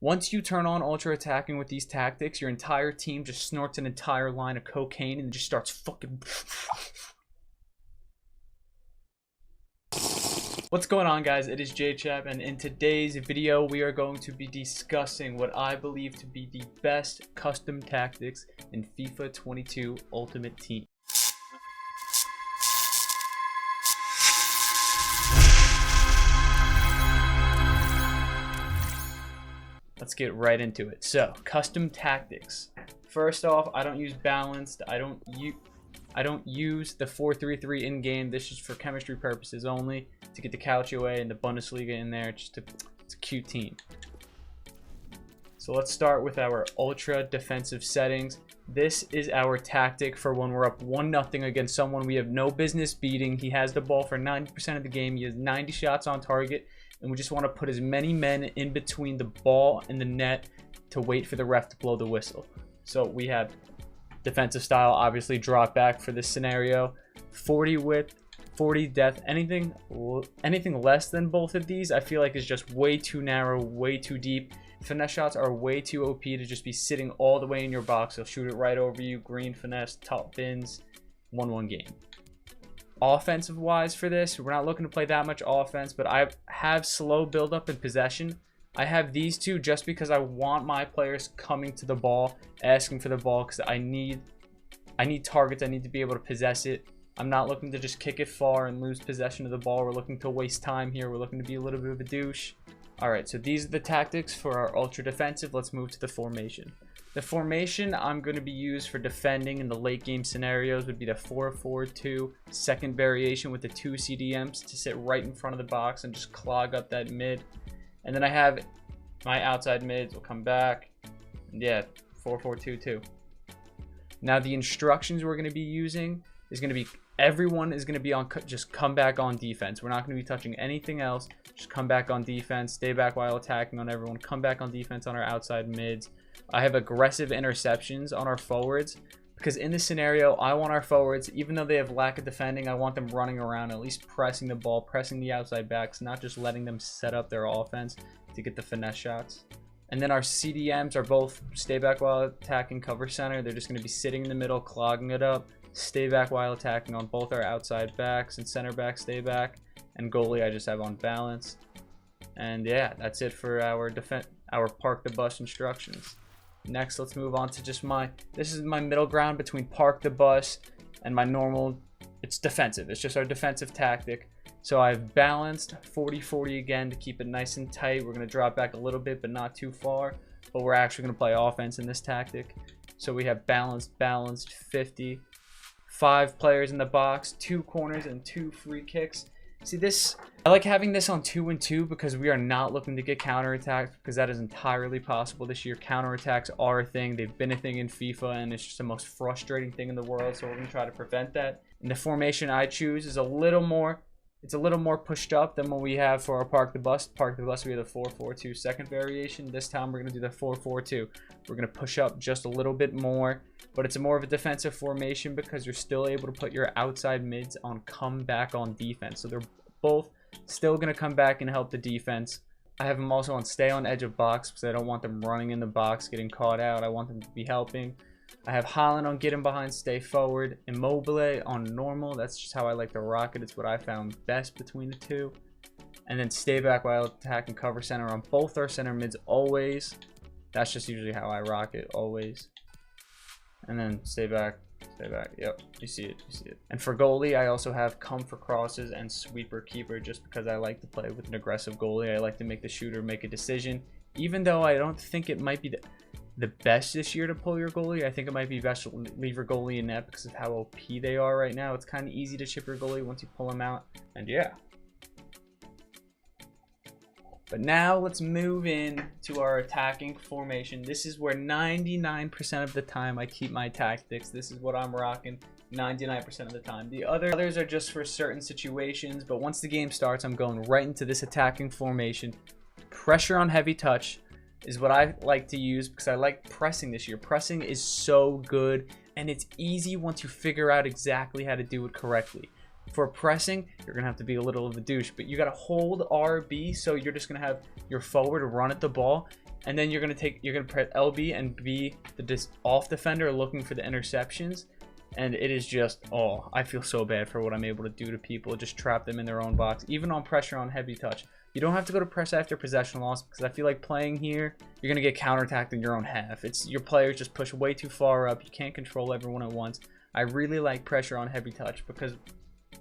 Once you turn on ultra attacking with these tactics, your entire team just snorts an entire line of cocaine and just starts fucking... What's going on, guys? It is jchap, and in today's video we are going to be discussing what I believe to be the best custom tactics in FIFA 22 Ultimate Team. Let's get right into it. So, custom tactics. First off, I don't use balanced. I don't use the 4-3-3 in game. This is for chemistry purposes only, to get the Calcio and the Bundesliga in there. It's a cute team. So let's start with our ultra defensive settings. This is our tactic for when we're up 1-0 against someone we have no business beating. He has the ball for 90% of the game. He has 90 shots on target, and we just want to put as many men in between the ball and the net to wait for the ref to blow the whistle. So we have defensive style, obviously drop back for this scenario, 40 width, 40 depth. Anything less than both of these I feel like is just way too narrow, way too deep. Finesse shots are way too OP to just be sitting all the way in your box. They'll shoot it right over you. Green finesse, top bins, 1-1 game. Offensive wise for this, we're not looking to play that much offense, but I have slow build up and possession. I have these two just because I want my players coming to the ball, asking for the ball, because I need targets. I need to be able to possess it. I'm not looking to just kick it far and lose possession of the ball. We're looking to waste time here. We're looking to be a little bit of a douche. All right, so these are the tactics for our ultra defensive. Let's move to the formation. The formation I'm going to be used for defending in the late game scenarios would be the 4-4-2 second variation with the 2 CDMs to sit right in front of the box and just clog up that mid. And then I have my outside mids will come back. Yeah, 4-4-2-2. Now the instructions we're going to be using is going to be, everyone is going to be on just come back on defense. We're not going to be touching anything else. Just come back on defense, stay back while attacking on everyone, come back on defense on our outside mids. I have aggressive interceptions on our forwards because in this scenario, I want our forwards, even though they have lack of defending, I want them running around, at least pressing the ball, pressing the outside backs, not just letting them set up their offense to get the finesse shots. And then our CDMs are both stay back while attacking, cover center. They're just going to be sitting in the middle, clogging it up, stay back while attacking on both our outside backs, and center back stay back. And goalie I just have on balance. And yeah, that's it for our park the bus instructions. Next, let's move on to just this is my middle ground between park the bus and my normal, it's defensive. It's just our defensive tactic. So I've balanced 40-40 again to keep it nice and tight. We're going to drop back a little bit, but not too far. But we're actually going to play offense in this tactic. So we have balanced 50. 5 players in the box, 2 corners, and 2 free kicks. See this, I like having this on 2 and 2 because we are not looking to get counterattacked, because that is entirely possible this year. Counterattacks are a thing. They've been a thing in FIFA, and it's just the most frustrating thing in the world. So we're going to try to prevent that. And the formation I choose is a little more pushed up than what we have for our park the bus. Park the bus, we have the 4-4-2 second variation. This time we're going to do the 4-4-2. We're going to push up just a little bit more, but it's more of a defensive formation because you're still able to put your outside mids on come back on defense. So they're both still going to come back and help the defense. I have them also on stay on edge of box because I don't want them running in the box, getting caught out. I want them to be helping. I have Holland on get him behind, stay forward. Immobile on normal. That's just how I like to rock it. It's what I found best between the two. And then stay back while attacking, cover center on both our center mids always. That's just usually how I rock it, always. And then stay back. Yep, you see it. And for goalie, I also have come for crosses and sweeper keeper, just because I like to play with an aggressive goalie. I like to make the shooter make a decision, even though I don't think it might be the best this year to pull your goalie. I think it might be best to leave your goalie in net because of how OP they are right now. It's kind of easy to chip your goalie once you pull them out. And yeah. But now let's move in to our attacking formation. This is where 99% of the time I keep my tactics. This is what I'm rocking 99% of the time. The others are just for certain situations, but once the game starts, I'm going right into this attacking formation. Pressure on heavy touch is what I like to use because I like pressing this year. Pressing is so good, and it's easy once you figure out exactly how to do it correctly. For pressing, you're going to have to be a little of a douche, but you got to hold RB, so you're just going to have your forward run at the ball, and then you're gonna press LB and be the off defender looking for the interceptions. And it is just, oh, I feel so bad for what I'm able to do to people. Just trap them in their own box, even on pressure on heavy touch. You don't have to go to press after possession loss, because I feel like playing here, you're going to get counterattacked in your own half. It's your players just push way too far up. You can't control everyone at once. I really like pressure on heavy touch, because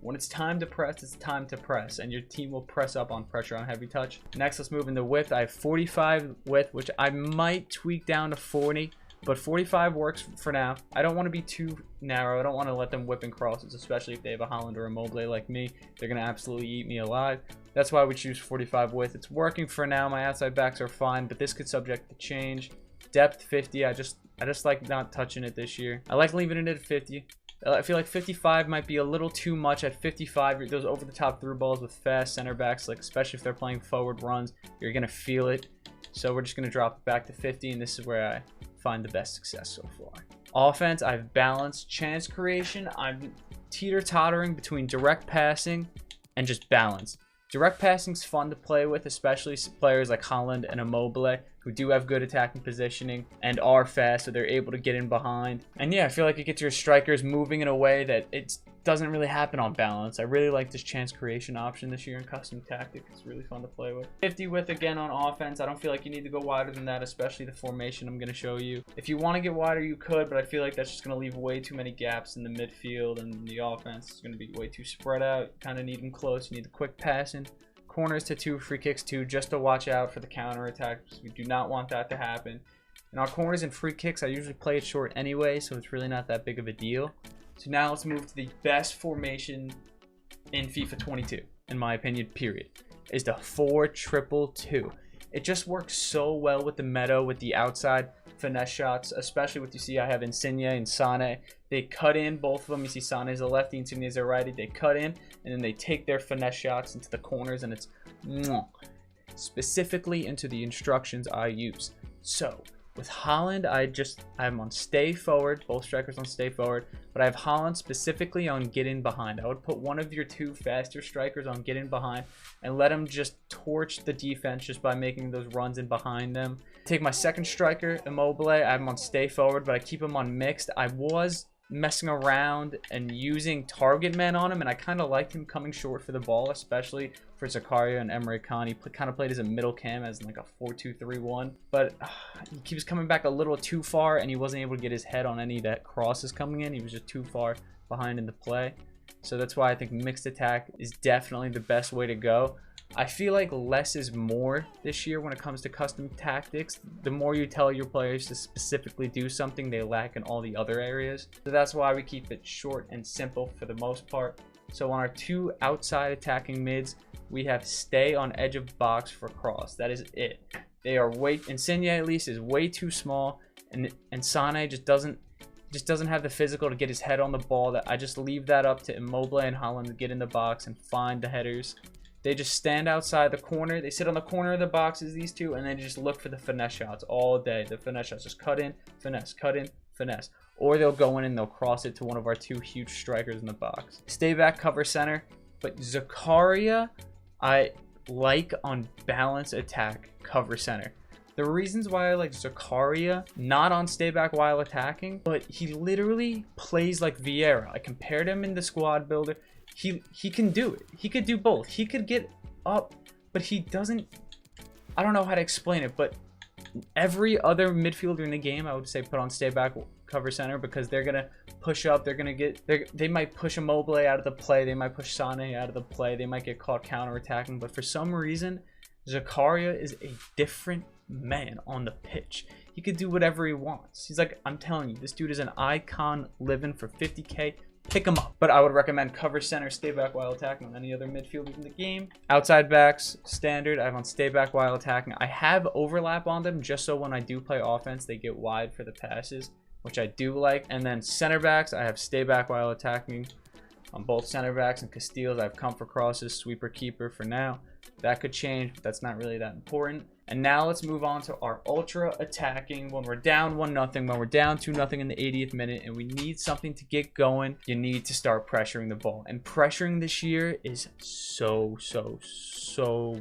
when it's time to press, it's time to press, and your team will press up on pressure on heavy touch. Next, let's move into width. I have 45 width, which I might tweak down to 40. But 45 works for now. I don't want to be too narrow. I don't want to let them whip in crosses, especially if they have a Holland or a Mobley like me. They're going to absolutely eat me alive. That's why we choose 45 width. It's working for now. My outside backs are fine, but this could subject to change. Depth 50. I just like not touching it this year. I like leaving it at 50. I feel like 55 might be a little too much. At 55, those over the top through balls with fast center backs, like especially if they're playing forward runs, you're going to feel it. So we're just going to drop it back to 50, and this is where I find the best success so far. Offense, I've balanced chance creation. I'm teeter-tottering between direct passing and just balance. Direct passing's fun to play with, especially players like Holland and Immobile, who do have good attacking positioning and are fast, so they're able to get in behind. And yeah, I feel like it gets your strikers moving in a way that it doesn't really happen on balance. I really like this chance creation option this year in custom tactic. It's really fun to play with. 50 width again on offense. I don't feel like you need to go wider than that, especially the formation I'm going to show you. If you want to get wider, you could, but I feel like that's just going to leave way too many gaps in the midfield, and the offense is going to be way too spread out. You kind of need them close. You need the quick passing. Corners to 2, free kicks 2, just to watch out for the counter attack. We do not want that to happen. In our corners and free kicks, I usually play it short anyway, so it's really not that big of a deal. So now let's move to the best formation in FIFA 22, in my opinion, period, is the 4-2-2. It just works so well with the meta, with the outside finesse shots, especially with, you see I have Insigne and Sane. They cut in, both of them. You see Sane is a lefty, Insigne is a righty. They cut in, and then they take their finesse shots into the corners, and it's specifically into the instructions I use. So with Holland, I'm on stay forward, both strikers on stay forward, but I have Holland specifically on get in behind. I would put one of your 2 faster strikers on get in behind and let them just torch the defense just by making those runs in behind them. Take my second striker, Immobile. I have him on stay forward, but I keep him on mixed. I was messing around and using target men on him, and I kind of liked him coming short for the ball, especially for Zakaria and Emre Can. He kind of played as a middle cam, as like a 4-2-3-1, but he keeps coming back a little too far, and he wasn't able to get his head on any of that crosses coming in. He was just too far behind in the play. So that's why I think mixed attack is definitely the best way to go. I feel like less is more this year when it comes to custom tactics. The more you tell your players to specifically do something, they lack in all the other areas. So that's why we keep it short and simple for the most part. So on our 2 outside attacking mids, we have stay on edge of box for cross. That is it. They are Insigne at least is way too small, and Sane just doesn't have the physical to get his head on the ball. That I just leave that up to Immobile and Holland to get in the box and find the headers. They just stand outside the corner. They sit on the corner of the boxes, these 2, and they just look for the finesse shots all day. The finesse shots just cut in, finesse, or they'll go in and they'll cross it to one of our 2 huge strikers in the box. Stay back, cover center, but Zakaria I like on balance attack, cover center. The reasons why I like Zakaria, not on stay back while attacking, but he literally plays like Vieira. I compared him in the squad builder. He can do it. He could do both. He could get up, but he doesn't. I don't know how to explain it, but every other midfielder in the game, I would say put on stay back, cover center, because they're gonna push up. They're gonna they might push Immobile out of the play. They might push Sane out of the play. They might get caught counter-attacking, but for some reason, Zakaria is a different man on the pitch. He could do whatever he wants. He's like, I'm telling you, this dude is an icon living for 50K. Pick him up. But I would recommend cover center, stay back while attacking on any other midfielders in the game. Outside backs, standard. I have on stay back while attacking. I have overlap on them just so when I do play offense, they get wide for the passes, which I do like. And then center backs, I have stay back while attacking on both center backs, and Castiles, I have comfort crosses, sweeper, keeper for now. That could change, but that's not really that important. And now let's move on to our ultra attacking. When we're down 1-0, when we're down 2-0 in the 80th minute, and we need something to get going, you need to start pressuring the ball. And pressuring this year is so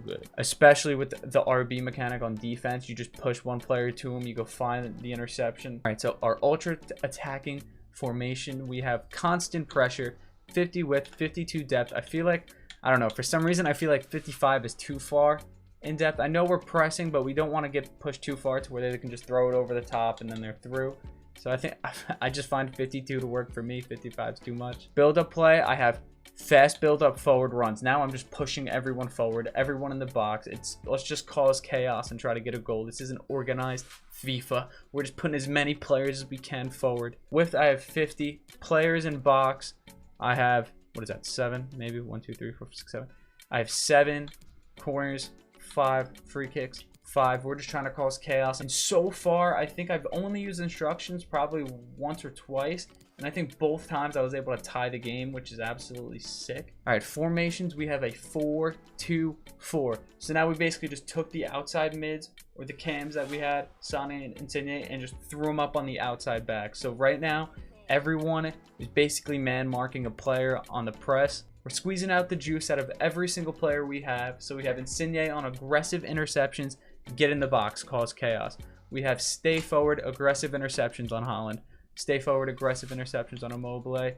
good, especially with the RB mechanic on defense. You just push one player to him, you go find the interception. All right, so our ultra attacking formation, we have constant pressure, 50 width, 52 depth. I feel like, I don't know, for some reason I feel like 55 is too far in depth. I know we're pressing, but we don't want to get pushed too far to where they can just throw it over the top and then they're through. So I think I just find 52 to work for me. 55 is too much. Build up play, I have fast build up forward runs. Now I'm just pushing everyone forward, everyone in the box. Let's just cause chaos and try to get a goal. This isn't organized FIFA. We're just putting as many players as we can forward. Width, I have 50 players in box. I have, what is that, 7 maybe? 1 2 3 4 5 6 7. I have 7 corners, 5 free kicks, 5. We're just trying to cause chaos. And so far, I think I've only used instructions probably once or twice. And I think both times I was able to tie the game, which is absolutely sick. All right, formations, we have a 4-2-4. So now we basically just took the outside mids or the cams that we had, Sane and Insigne, and just threw them up on the outside back. So right now, everyone is basically man marking a player on the press. We're squeezing out the juice out of every single player we have. So we have Insigne on aggressive interceptions, get in the box, cause chaos. We have stay forward, aggressive interceptions on Holland. Stay forward, aggressive interceptions on Immobile.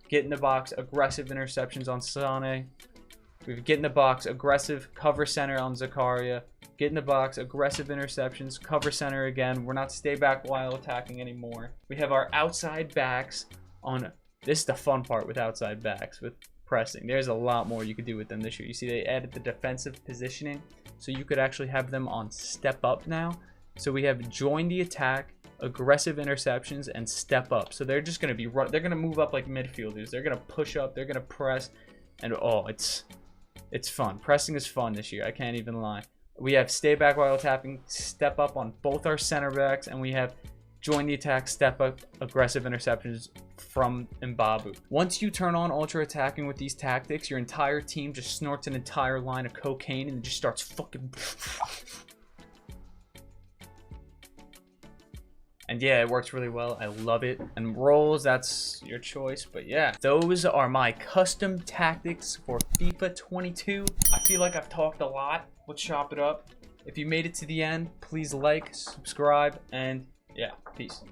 Get in the box, aggressive interceptions on Sane. We get in the box, aggressive cover center on Zakaria. Get in the box, aggressive interceptions, cover center again. We're not stay back while attacking anymore. We have our outside backs on, this is the fun part with outside backs, with pressing. There's a lot more you could do with them this year. You see they added the defensive positioning, so you could actually have them on step up now. So we have join the attack, aggressive interceptions, and step up. So they're just going to be they're going to move up like midfielders. They're going to push up, they're going to press, and oh, it's fun. Pressing is fun this year, I can't even lie. We have stay back while tapping, step up on both our center backs, and we have join the attack, step up, aggressive interceptions from Mbabu. Once you turn on ultra attacking with these tactics, your entire team just snorts an entire line of cocaine and just starts fucking and yeah, it works really well. I love it. And rolls, that's your choice. But yeah, those are my custom tactics for FIFA 22. I feel like I've talked a lot. Let's chop it up. If you made it to the end, please like, subscribe, and yeah, peace.